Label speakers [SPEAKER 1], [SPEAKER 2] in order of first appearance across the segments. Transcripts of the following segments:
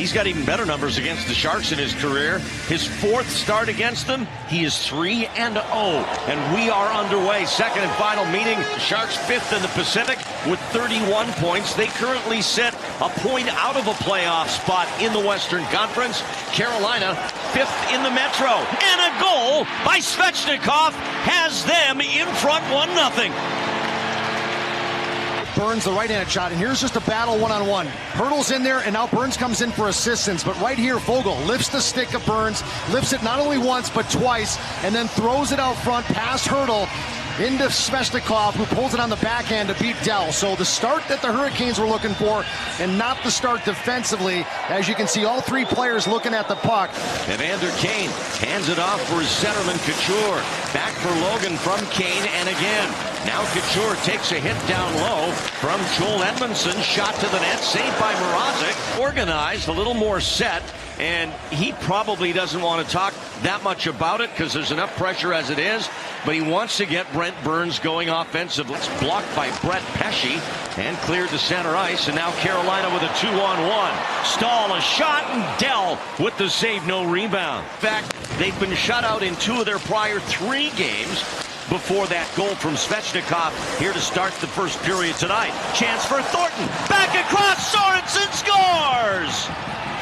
[SPEAKER 1] He's got even better numbers against the Sharks in his career. His fourth start against them, he is 3-0. And we are underway. Second and final meeting. The Sharks fifth in the Pacific with 31 points. They currently sit a point out of a playoff spot in the Western Conference. Carolina fifth in the Metro. And a goal by Svechnikov has them in front 1-0.
[SPEAKER 2] Burns the right-handed shot, and here's just a battle one-on-one. Hurdle's in there, and now Burns comes in for assistance. But right here, Foegele lifts the stick of Burns, lifts it not only once but twice, and then throws it out front past Hurdle into Svechnikov, who pulls it on the backhand to beat Dell. So the start that the Hurricanes were looking for, and not the start defensively. As you can see, all three players looking at the puck.
[SPEAKER 1] Evander Kane hands it off for his centerman, Couture. Back for Logan from Kane, and again. Now Couture takes a hit down low from Joel Edmondson. Shot to the net, saved by Mrazek. Organized, a little more set, and he probably doesn't want to talk that much about it because there's enough pressure as it is. But he wants to get Brent Burns going offensively. It's blocked by Brett Pesce and cleared to center ice. And now Carolina with a 2-on-1. Stahl a shot, and Dell with the save, no rebound. In fact, they've been shut out in 2 of their prior 3 games before that goal from Svechnikov here to start the first period tonight. Chance for Thornton. Back across, Sorensen scores!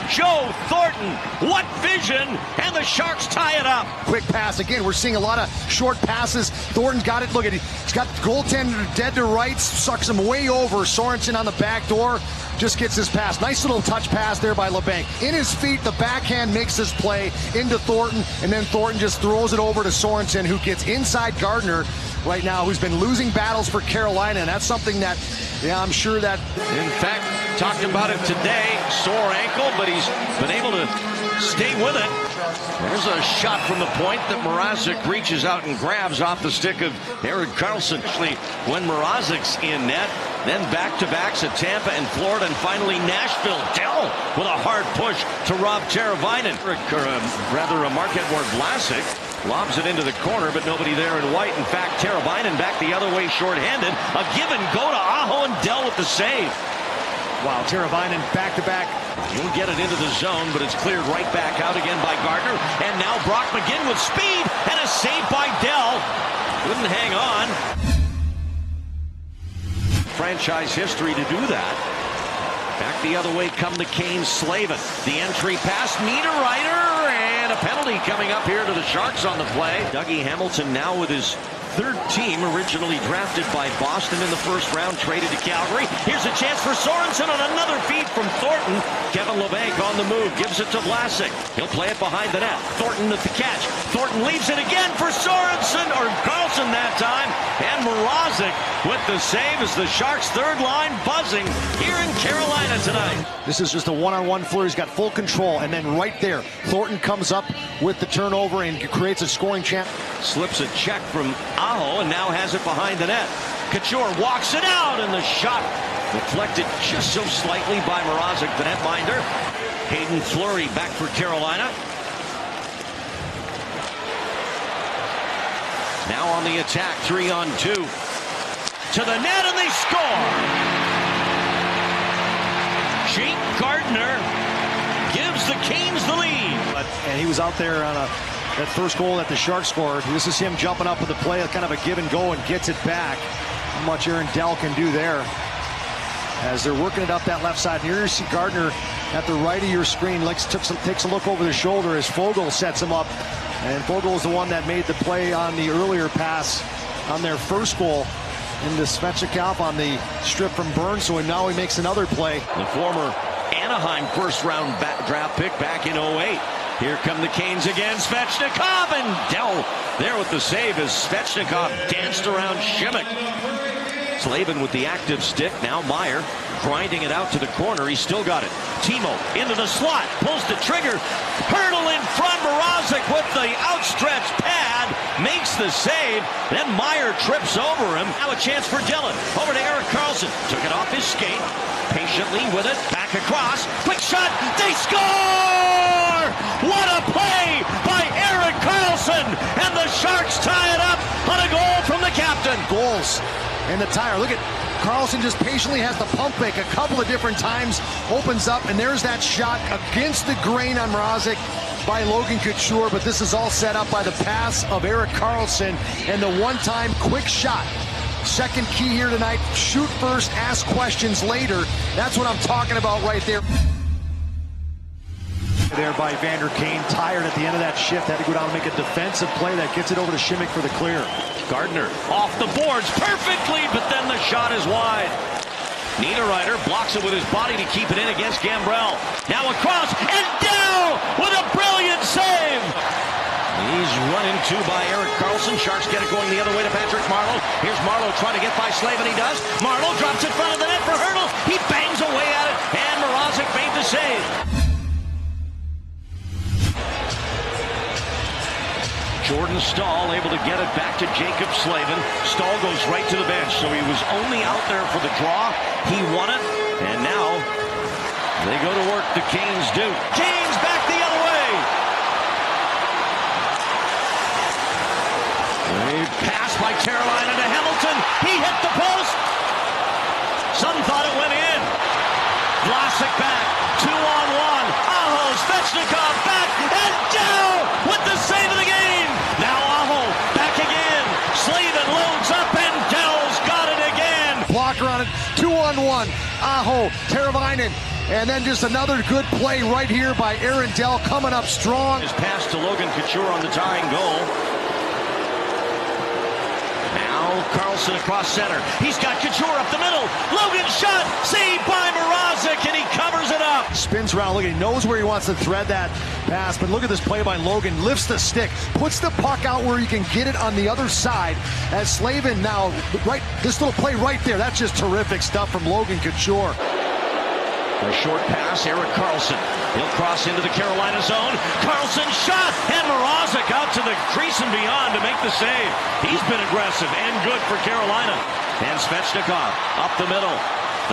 [SPEAKER 1] Joe Thornton, what vision, and the Sharks tie it up.
[SPEAKER 2] Quick pass again. We're seeing a lot of short passes. Thornton's got it. Look at it. He's got goaltender dead to rights. Sucks him way over. Sorensen on the back door. Just gets his pass. Nice little touch pass there by LeBanc. In his feet, the backhand makes his play into Thornton, and then Thornton just throws it over to Sorensen, who gets inside Gardner right now, who's been losing battles for Carolina, and that's something that, yeah, I'm sure that...
[SPEAKER 1] In fact, talked about it today, sore ankle, but he's been able to stay with it. There's a shot from the point that Mrazek reaches out and grabs off the stick of Erik Karlsson. Actually, when Mrazek's in net, then back-to-backs at Tampa and Florida, and finally Nashville. Dell with a hard push to rob Teravainen. Marc-Edouard Vlasic lobs it into the corner, but nobody there in white. In fact, Teravainen back the other way shorthanded. A give and go to Aho, and Dell with the save.
[SPEAKER 2] Wow, Teravainen back-to-back.
[SPEAKER 1] He'll get it into the zone, but it's cleared right back out again by Gardner. And now Brock McGinn with speed, and a save by Dell. Couldn't hang on. Franchise history to do that. Back the other way come the Canes. Slavin. The entry pass, Niederreiter, and a penalty coming up here to the Sharks on the play. Dougie Hamilton now with his 3rd team, originally drafted by Boston in the 1st round, traded to Calgary. Here's a chance for Sorensen on another feed from Thornton. Kevin LeBanc on the move, gives it to Vlasic. He'll play it behind the net. Thornton at the catch. Thornton leaves it again for Sorensen, or Karlsson that time. And Mrazek with the save as the Sharks' 3rd line buzzing here in Carolina tonight.
[SPEAKER 2] This is just a one-on-one flurry. He's got full control, and then right there, Thornton comes up with the turnover and creates a scoring chance.
[SPEAKER 1] Slips a check from Aho and now has it behind the net. Couture walks it out, and the shot deflected just so slightly by Mrazek, the netminder. Hayden Fleury back for Carolina. Now on the attack, 3-on-2. To the net, and they score! Jake Gardner gives the Canes the lead.
[SPEAKER 2] And he was out there on that first goal that the Sharks scored. This is him jumping up with the play, kind of a give and go, and gets it back. How much Aaron Dell can do there as they're working it up that left side. Here you see Gardner at the right of your screen. Takes a look over the shoulder as Foegele sets him up. And Foegele is the one that made the play on the earlier pass on their first goal into Svechnikov on the strip from Burns. So now he makes another play.
[SPEAKER 1] The former Anaheim 1st round draft pick back in 2008. Here come the Canes again. Svechnikov, and Dell there with the save as Svechnikov danced around Šimek. Slavin with the active stick. Now Meyer grinding it out to the corner. He's still got it. Timo into the slot. Pulls the trigger. Hurdle in front. Mrazek with the outstretched pad. Makes the save. Then Meyer trips over him. Now a chance for Dillon. Over to Erik Karlsson. Took it off his skate. Patiently with it. Back across. Quick shot. They score! What a play by Erik Karlsson! And the Sharks tie it up on a goal from the captain.
[SPEAKER 2] goals in the tire. Look at Karlsson, just patiently has to pump fake a couple of different times, opens up, and there's that shot against the grain on Mrazek by Logan Couture, but this is all set up by the pass of Erik Karlsson and the one-time quick shot. Second key here tonight, shoot first, ask questions later. That's what I'm talking about right there. There by Vander Kane, tired at the end of that shift, had to go down and make a defensive play that gets it over to Šimek for the clear.
[SPEAKER 1] Gardner off the boards perfectly, but then the shot is wide. Niederreiter blocks it with his body to keep it in against Gambrell. Now across, and down with a brilliant save. He's run into by Erik Karlsson. Sharks get it going the other way to Patrick Marleau. Here's Marleau trying to get by Slavin. He does. Marleau drops in front of the net for Hertl. He bangs away at it, and Mrazek made the save. Jordan Staal able to get it back to Jaccob Slavin. Staal goes right to the bench, so he was only out there for the draw. He won it, and now they go to work. The Canes do. Canes back the other way. A pass by Carolina to Hamilton. He hit the post. Some thought it went in. Vlasic back. 2-on-1. Aho, Svechnikov back and down with the save of the game. Now Aho back again. Slavin loads up and Dell's got it again.
[SPEAKER 2] Blocker on it. 2-on-1. Aho, Teravainen. And then just another good play right here by Aaron Dell coming up strong.
[SPEAKER 1] His pass to Logan Couture on the tying goal. Karlsson across center. He's got Couture up the middle. Logan shot. Saved by Mrazek, and he covers it up.
[SPEAKER 2] Spins around. Look, he knows where he wants to thread that pass. But look at this play by Logan. Lifts the stick. Puts the puck out where he can get it on the other side. As Slavin now, right, this little play right there. That's just terrific stuff from Logan Couture.
[SPEAKER 1] A short pass, Erik Karlsson. He'll cross into the Carolina zone. Karlsson shot, and Mrazek out to the crease and beyond to make the save. He's been aggressive and good for Carolina. And Svechnikov up the middle.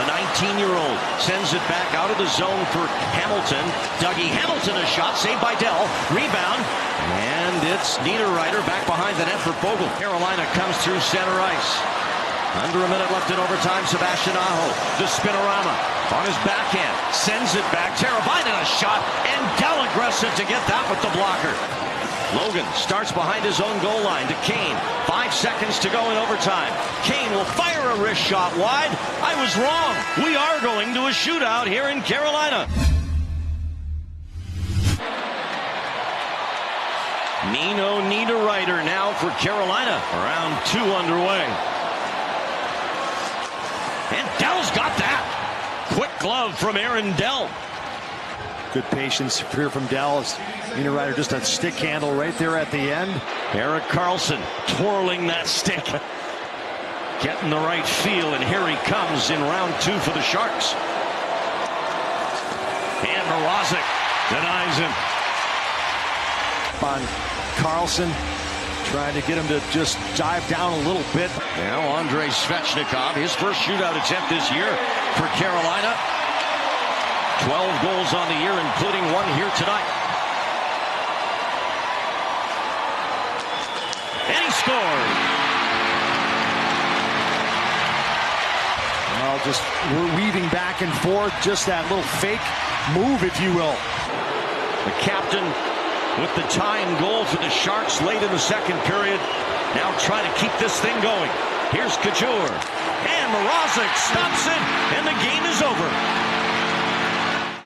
[SPEAKER 1] The 19-year-old sends it back out of the zone for Hamilton. Dougie Hamilton, a shot saved by Dell. Rebound, and it's Niederreiter back behind the net for Foegele. Carolina comes through center ice. Under a minute left in overtime, Sebastian Aho, the spinorama on his backhand, sends it back. Teravainen a shot, and Dell aggressive to get that with the blocker. Logan starts behind his own goal line to Kane. 5 seconds to go in overtime. Kane will fire a wrist shot wide. I was wrong. We are going to a shootout here in Carolina. Nino Niederreiter now for Carolina. Round 2 underway. And Dell's got that. Quick glove from Aaron Dell.
[SPEAKER 2] Good patience here from Dell. Niederreiter just a stick handle right there at the end.
[SPEAKER 1] Erik Karlsson twirling that stick. Getting the right feel, and here he comes in round 2 for the Sharks. And Mrazek denies him.
[SPEAKER 2] On Karlsson, trying to get him to just dive down a little bit.
[SPEAKER 1] Now Andrei Svechnikov, his first shootout attempt this year for Carolina. 12 goals on the year, including 1 here tonight. And he scored.
[SPEAKER 2] Well, just we're weaving back and forth, just that little fake move, if you will.
[SPEAKER 1] The captain with the tying goal for the Sharks late in the second period. Now trying to keep this thing going. Here's Couture. And Mrazek stops it, and the game is over.